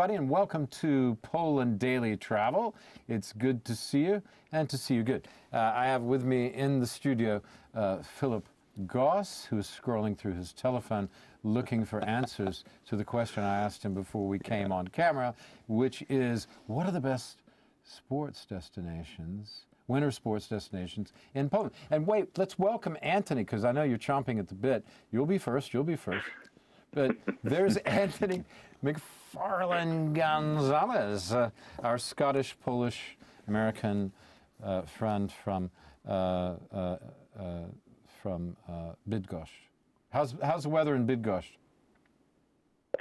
everybody, and welcome to Poland Daily Travel. It's good to see you, and to see you good. I have with me in the studio Philip Goss, who is scrolling through his telephone looking for answers to the question I asked him before we came on camera, which is, what are the best sports destinations, winter sports destinations in Poland? And wait, let's welcome Anthony, because I know you're chomping at the bit. You'll be first. But there's Anthony McFarlane Gonzalez, our Scottish, Polish, American friend from Bydgoszcz. How's the weather in Bydgoszcz?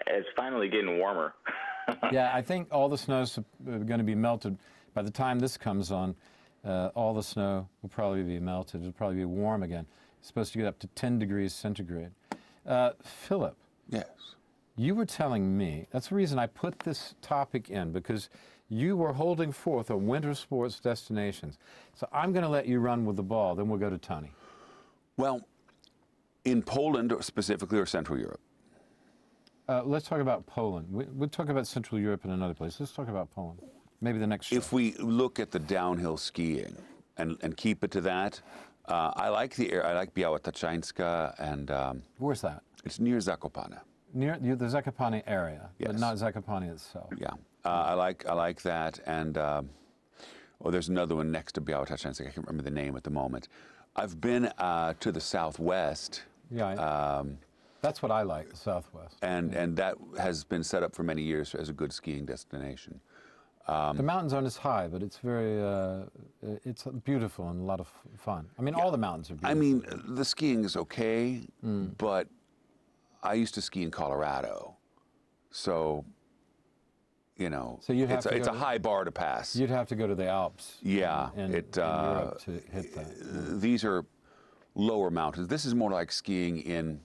It's finally getting warmer. Yeah, I think all the snow's going to be melted. By the time this comes on, all the snow will probably be melted. It'll probably be warm again. It's supposed to get up to 10 degrees centigrade. Philip. Yes. You were telling me, that's the reason I put this topic in, because you were holding forth on winter sports destinations. So I'm going to let you run with the ball, then we'll go to Tony. Well, in Poland specifically, or Central Europe? Let's talk about Poland. We'll talk about Central Europe in another place. Let's talk about Poland. Maybe the next show. If we look at the downhill skiing and keep it to that, I like the area. I like Biała Tatrzańska, and where's that? It's near Zakopane. Near the Zakopane area, yes. But not Zakopane itself. Yeah, I like that, and there's another one next to Biała Tatrzańska. I can't remember the name at the moment. I've been to the southwest. Yeah, that's what I like, the southwest. And that has been set up for many years as a good skiing destination. The mountains aren't as high, but it's it's beautiful and a lot of fun. I mean, all the mountains are beautiful. I mean, the skiing is okay, but I used to ski in Colorado, so, so it's a high bar to pass. You'd have to go to the Alps in Europe to hit that. These are lower mountains. This is more like skiing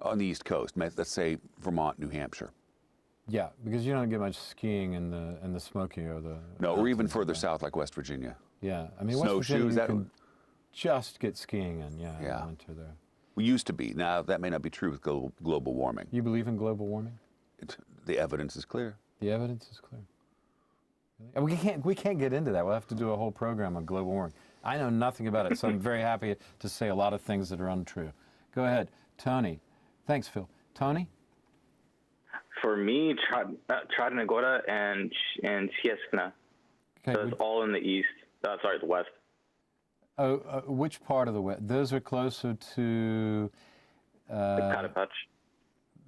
on the East Coast, let's say Vermont, New Hampshire. Yeah, because you don't get much skiing in the Smoky or the... No, or even further south like West Virginia. Yeah, I mean, West Virginia you can just get skiing in, in the winter there. We used to be. Now, that may not be true with global warming. You believe in global warming? The evidence is clear. The evidence is clear. Really? We can't get into that. We'll have to do a whole program on global warming. I know nothing about it, so I'm very happy to say a lot of things that are untrue. Go ahead, Tony. Thanks, Phil. Tony? For me, Chladnia Gora and Cieszyn. Okay, so it's all in the east. The west. Oh, which part of the west? Those are closer to... the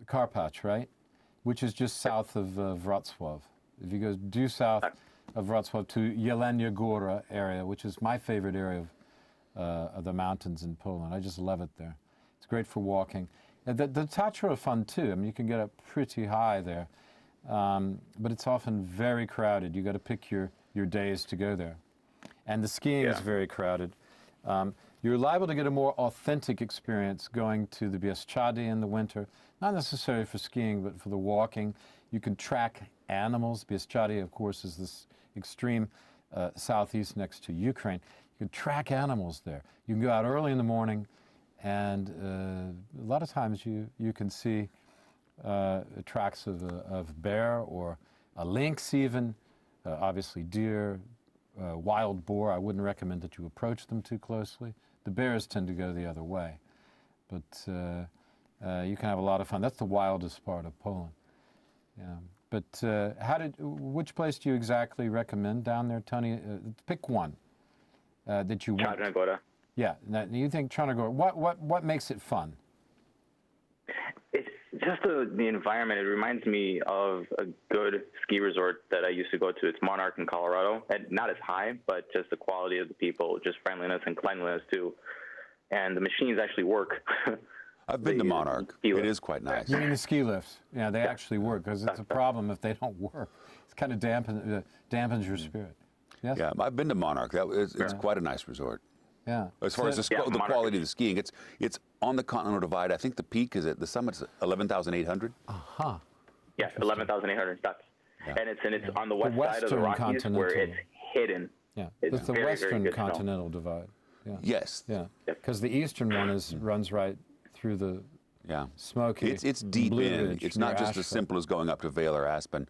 Karpacz, right? Which is just south of Wrocław. If you go due south of Wrocław to Jelenia Góra area, which is my favorite area of the mountains in Poland. I just love it there. It's great for walking. The Tatra are fun too. I mean, you can get up pretty high there, but it's often very crowded. You got to pick your days to go there, and the skiing is very crowded. You're liable to get a more authentic experience going to the Bieszczady in the winter, not necessarily for skiing, but for the walking. You can track animals. Bieszczady, of course, is this extreme southeast next to Ukraine. You can track animals there. You can go out early in the morning, and a lot of times you can see tracks of bear or a lynx even, obviously deer, wild boar. I wouldn't recommend that you approach them too closely. The bears tend to go the other way, but you can have a lot of fun. That's the wildest part of Poland. Yeah. But which place do you exactly recommend down there, Tony? Pick one that you want. Chladnia Gora. Yeah. Now, you think Chladnia Gora? What makes it fun? It's just the environment. It reminds me of a good ski resort that I used to go to. It's Monarch in Colorado. And not as high, but just the quality of the people, just friendliness and cleanliness too. And the machines actually work. I've been to Monarch. It is quite nice. You mean the ski lifts? Yeah, they actually work, because it's a problem if they don't work. It kind of dampens your spirit. Yes? Yeah, I've been to Monarch. It's quite a nice resort. Yeah. As far as the quality of the skiing, it's on the Continental Divide. I think the peak is at the summit's 11,800. Uh-huh. Yeah, 11,800 steps. Yeah. And it's on the west side of the Rockies where it's hidden. Yeah, it's the Western Continental Divide. Yeah. Yes. Yeah, because the eastern one runs right through the Smoky. It's deep Blue in. Ridge It's not just Asheville. as simple as going up to Vail or Aspen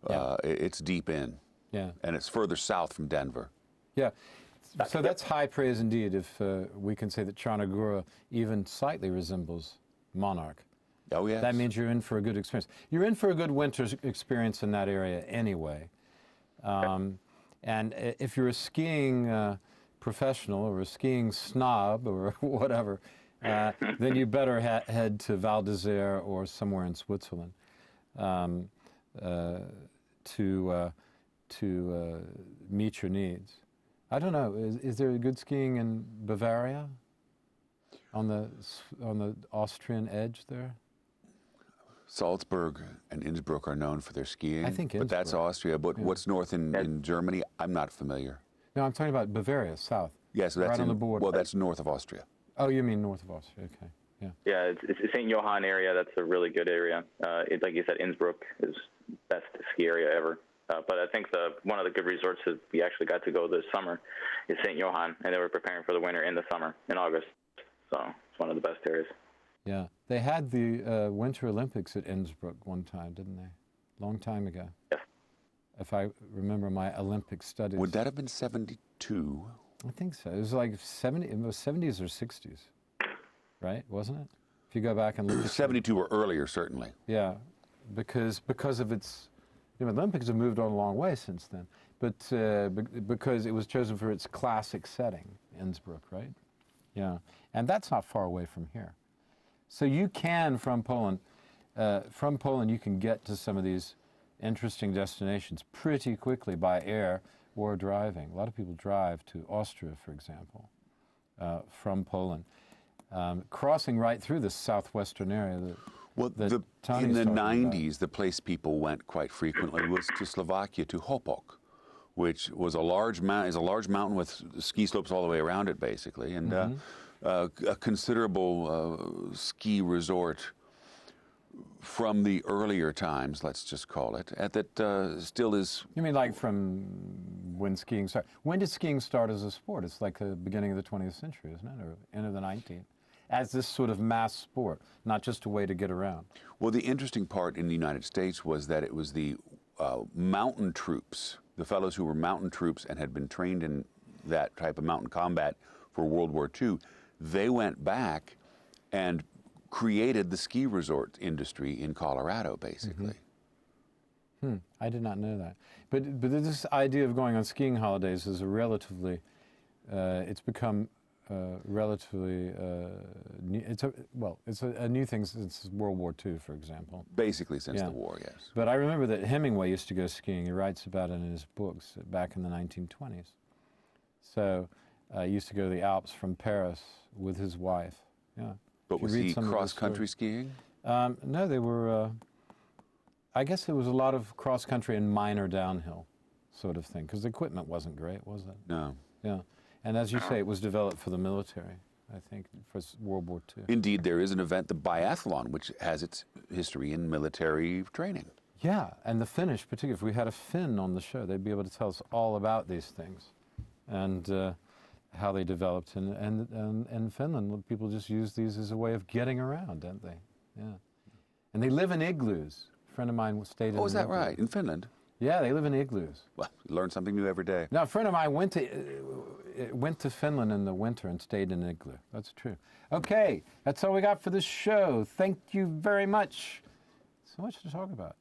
Yeah. It's deep in, Yeah. and it's further south from Denver. Yeah. So that's high praise indeed if we can say that Charnagura even slightly resembles Monarch. Oh, yes. That means you're in for a good experience. You're in for a good winter experience in that area anyway. And if you're a skiing professional or a skiing snob or whatever, then you better head to Val d'Isère or somewhere in Switzerland to meet your needs. I don't know. Is there good skiing in Bavaria? On the Austrian edge there? Salzburg and Innsbruck are known for their skiing. I think but that's Innsbruck. Austria. But what's north in Germany? I'm not familiar. No, I'm talking about Bavaria, south. Yes, that's right on the border. Well, that's north of Austria. Oh, you mean north of Austria? Okay, yeah. Yeah, it's St. Johann area. That's a really good area. It's like you said, Innsbruck is best ski area ever. But I think one of the good resorts that we actually got to go this summer is St. Johann, and they were preparing for the winter in the summer, in August. So it's one of the best areas. Yeah, they had the Winter Olympics at Innsbruck one time, didn't they? Long time ago. Yes. If I remember my Olympic studies. Would that have been 72? I think so. It was like 70s or 60s, right? Wasn't it? If you go back and look at 72 or earlier, certainly. Yeah, because of its, the Olympics have moved on a long way since then. But because it was chosen for its classic setting, Innsbruck, right? Yeah, and that's not far away from here. So you can, from Poland, you can get to some of these interesting destinations pretty quickly by air or driving. A lot of people drive to Austria, for example, from Poland, crossing right through the southwestern area. Well, that Tony's in the talking about. 90s, the place people went quite frequently was to Slovakia, to Hopok, which was a large mountain with ski slopes all the way around it, basically, and a considerable ski resort from the earlier times, let's just call it, that still is. You mean like from when skiing started? When did skiing start as a sport? It's like the beginning of the 20th century, isn't it, or end of the 19th? As this sort of mass sport, not just a way to get around. Well, the interesting part in the United States was that it was the mountain troops, the fellows who were mountain troops and had been trained in that type of mountain combat for World War II, they went back and created the ski resort industry in Colorado, basically. I did not know that. But this idea of going on skiing holidays is a relatively, it's become relatively, it's a new thing since World War II, for example. Basically since Yeah. the war, yes. But I remember that Hemingway used to go skiing. He writes about it in his books back in the 1920s. So he used to go to the Alps from Paris with his wife. Yeah. But If you was read he some of those cross-country stories- skiing? No, they were, I guess it was a lot of cross-country and minor downhill sort of thing, because the equipment wasn't great, was it? No. Yeah. And as you say, it was developed for the military, I think, for World War II. Indeed, there is an event, the biathlon, which has its history in military training. Yeah, and the Finnish, particularly, if we had a Finn on the show, they'd be able to tell us all about these things and how they developed. And in Finland, people just use these as a way of getting around, don't they? Yeah. And they live in igloos. A friend of mine stayed in Oh, is an that igloo. right? In Finland? Yeah, they live in igloos. Well, you learn something new every day. Now, a friend of mine went to Finland in the winter and stayed in an igloo. That's true. Okay, that's all we got for this show. Thank you very much. So much to talk about.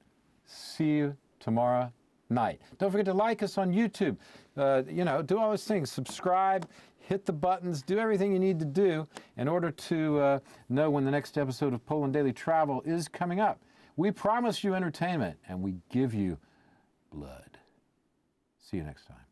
See you tomorrow night. Don't forget to like us on YouTube. Do all those things. Subscribe, hit the buttons, do everything you need to do in order to know when the next episode of Poland Daily Travel is coming up. We promise you entertainment, and we give you blood. See you next time.